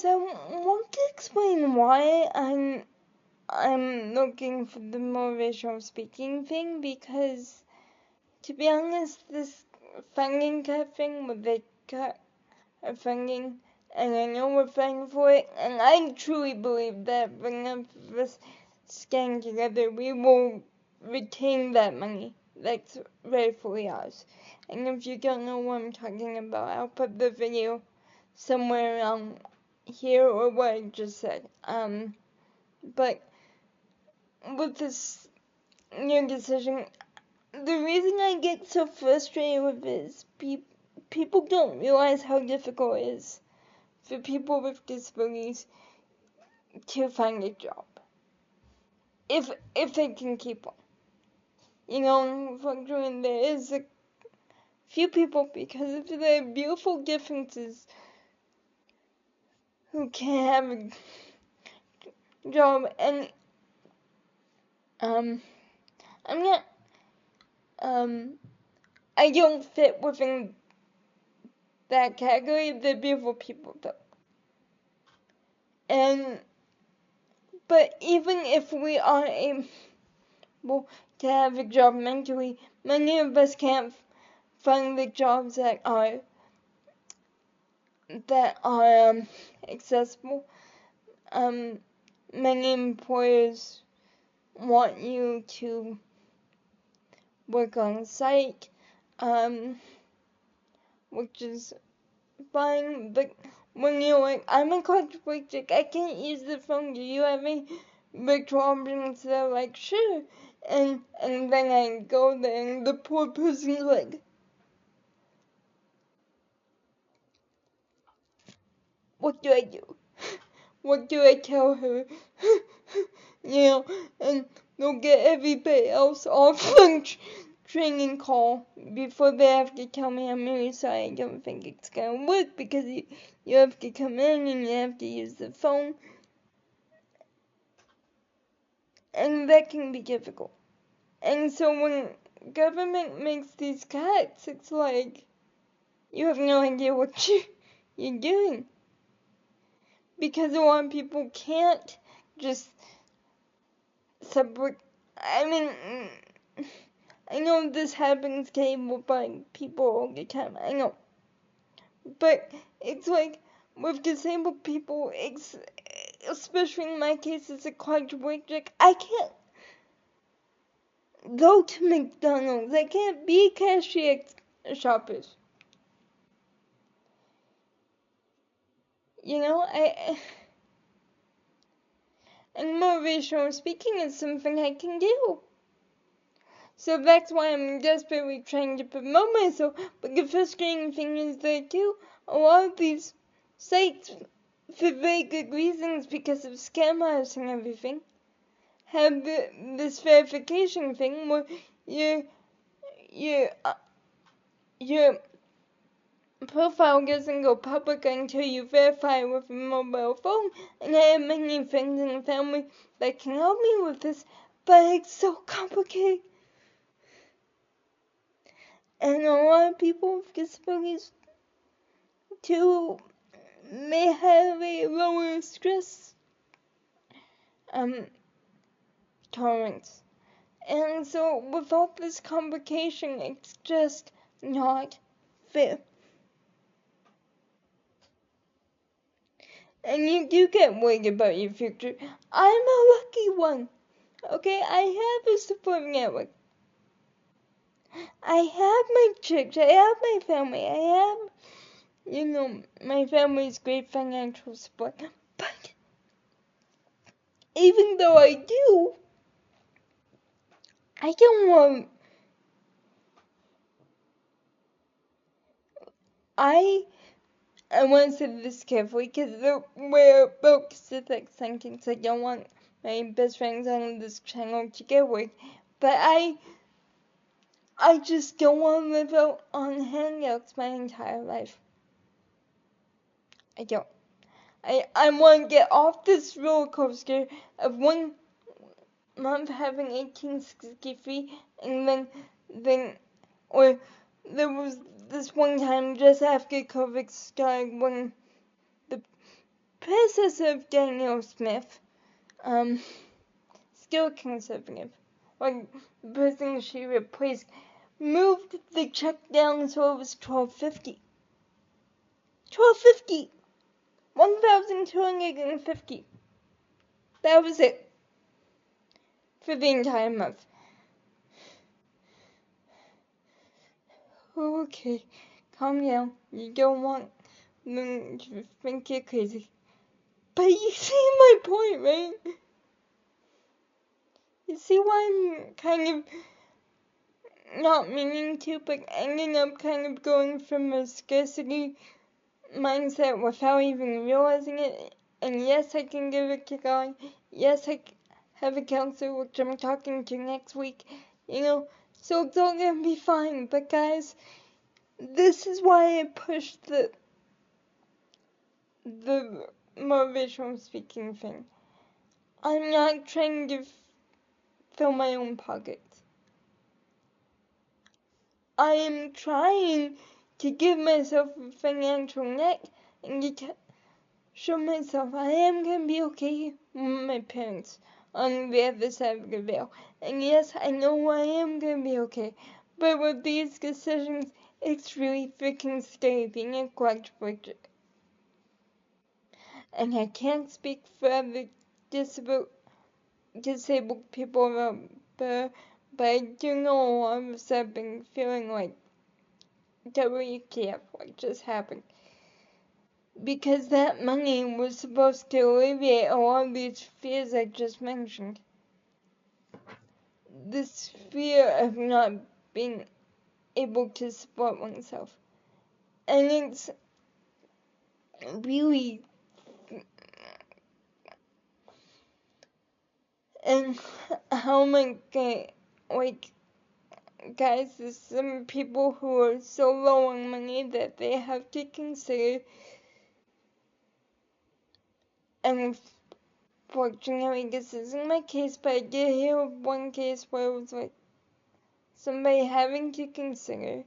Anyways, I want to explain why I'm looking for the motivational speaking thing, because to be honest, this funding cut thing with the cut of funding, and I know we're fighting for it, and I truly believe that if enough of us stand together, we will retain that money that's rightfully ours. And if you don't know what I'm talking about, I'll put the video somewhere around here or what I just said. But with this new decision, the reason I get so frustrated with it is people don't realize how difficult it is for people with disabilities to find a job, if they can keep one. You know, unfortunately, there is a few people, because of their beautiful differences, who can't have a job, and I'm not, I don't fit within that category of the beautiful people, though. But even if we are able to have a job mentally, many of us can't find the jobs that are accessible. Many employers want you to work on site, which is fine, but when you're like, I'm a quadriplegic, I can't use the phone, do you have any virtual options? They're like, sure. And then I go there and the poor person's like, what do I do? What do I tell her? You know, and they'll get everybody else off the training call before they have to tell me, I'm really sorry, I don't think it's gonna work, because you have to come in and you have to use the phone. And that can be difficult. And so when government makes these cuts, it's like, you have no idea what you're doing. Because a lot of people can't just support. I mean, I know this happens to able-bodied people all the time, I know. But it's like, with disabled people, especially in my case as a quadriplegic, I can't go to McDonald's. I can't be a cashier at Shoppers. You know, and motivational speaking is something I can do. So that's why I'm desperately trying to promote myself. But the frustrating thing is that too, a lot of these sites, for very good reasons, because of scammers and everything, have this verification thing where your profile doesn't go public until you verify with a mobile phone. And I have many friends and family that can help me with this, but it's so complicated. And a lot of people with disabilities too may have a lower stress tolerance. And so with all this complication, it's just not fair. And you do get worried about your future. I'm a lucky one. Okay, I have a support network. I have my church, I have my family, I have, my family's great financial support. But even though I do, I don't want, I want to say this carefully, because we're about specific sentence. I don't want my best friends on this channel to get worried, but I just don't want to live out on handouts my entire life. I don't. I want to get off this roller coaster of 1 month having 1863, and then, or there was this one time just after COVID started when the predecessor of Daniel Smith, still conservative, like the person she replaced, moved the check down so it was $12.50. $12.50. $1,250. That was it for the entire month. Okay, calm down. You don't want them to think you're crazy. But you see my point, right? You see why I'm kind of not meaning to, but ending up kind of going from a scarcity mindset without even realizing it. And yes, I can give a kick on. Yes, I have a counselor, which I'm talking to next week. So it's all gonna be fine. But guys, this is why I push the motivational speaking thing. I'm not trying to fill my own pockets. I am trying to give myself a financial net and to show myself I am going to be okay with my parents on the other side of the veil. And yes, I know I am going to be okay. But with these decisions, it's really freaking scary being a quadriplegic. And I can't speak for other disabled people, but I do know all of a sudden I've been feeling like WTF, what just happened? Because that money was supposed to alleviate a lot of these fears I just mentioned. This fear of not being able to support oneself. And it's really, and how am I gonna, guys, there's some people who are so low on money that they have to consider, and fortunately this isn't my case, but I did hear of one case where it was like somebody having to consider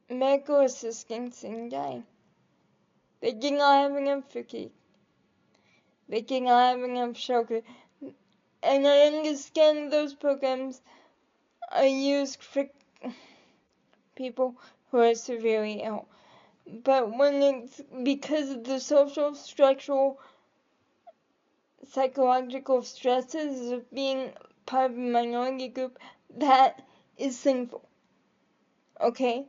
medical assistance and dying. They did not have enough for cake. They did not have enough shelter. And I understand those programs are used for people who are severely ill. But when it's because of the social, structural, psychological stresses of being part of a minority group, that is sinful. Okay?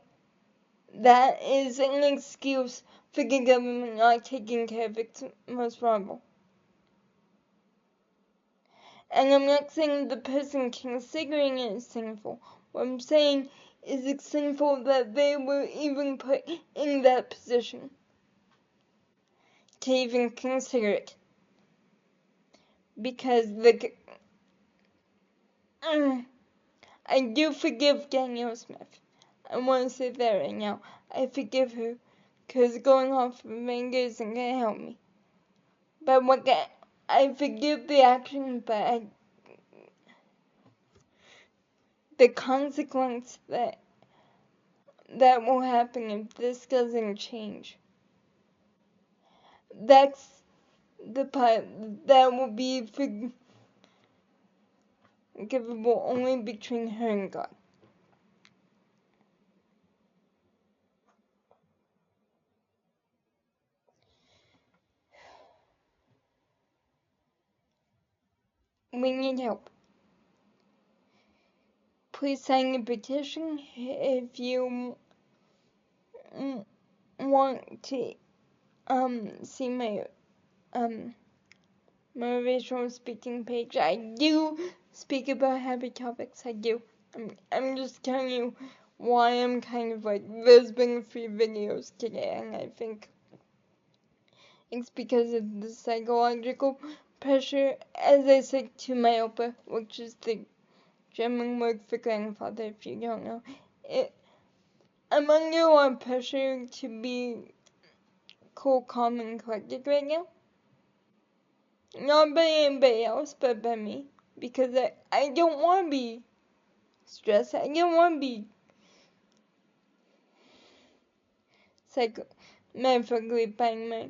That is an excuse for the government not taking care of its most vulnerable. And I'm not saying the person considering it is sinful. What I'm saying is it's sinful that they were even put in that position to even consider it. Because I do forgive Danielle Smith. I want to say that right now. I forgive her, because going off of anger isn't going to help me. But I forgive the action, but the consequence that will happen if this doesn't change. That's the part that will be forgivable only between her and God. We need help. Please sign the petition if you want to see my motivational speaking page. I do speak about happy topics. I do. I'm just telling you why I'm kind of like, there's been 3 videos today, and I think it's because of the psychological pressure, as I said, to myopia, which is the German word for grandfather, if you don't know. I'm under a lot of pressure to be cool, calm, and collected right now. Not by anybody else, but by me. Because I don't want to be stressed. I don't want to be metaphorically biting my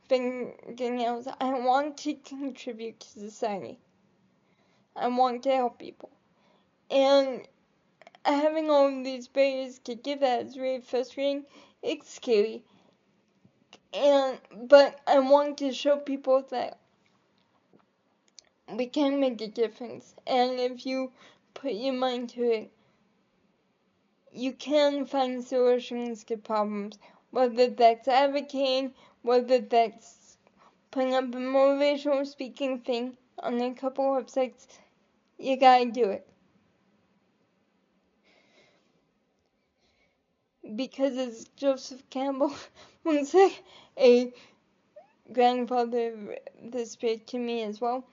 fingernails. I want to contribute to society. I want to help people. And having all of these barriers to get that is really frustrating. It's scary. But I want to show people that we can make a difference. And if you put your mind to it, you can find solutions to problems. Whether that's advocating, whether that's putting up a motivational speaking thing on a couple websites, you gotta do it. Because as Joseph Campbell once said, a grandfather of the spirit to me as well,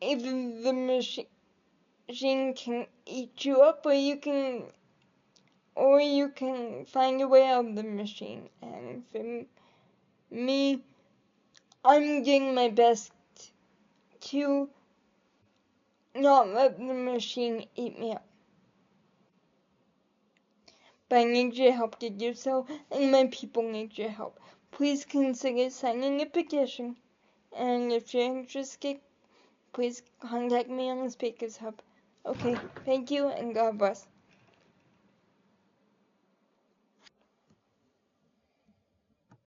either the machine can eat you up or you can find a way out of the machine. And for me, I'm doing my best to not let the machine eat me up. But I need your help to do so, and my people need your help. Please consider signing a petition, and if you're interested, please contact me on the Speakers Hub. Okay, thank you, and God bless.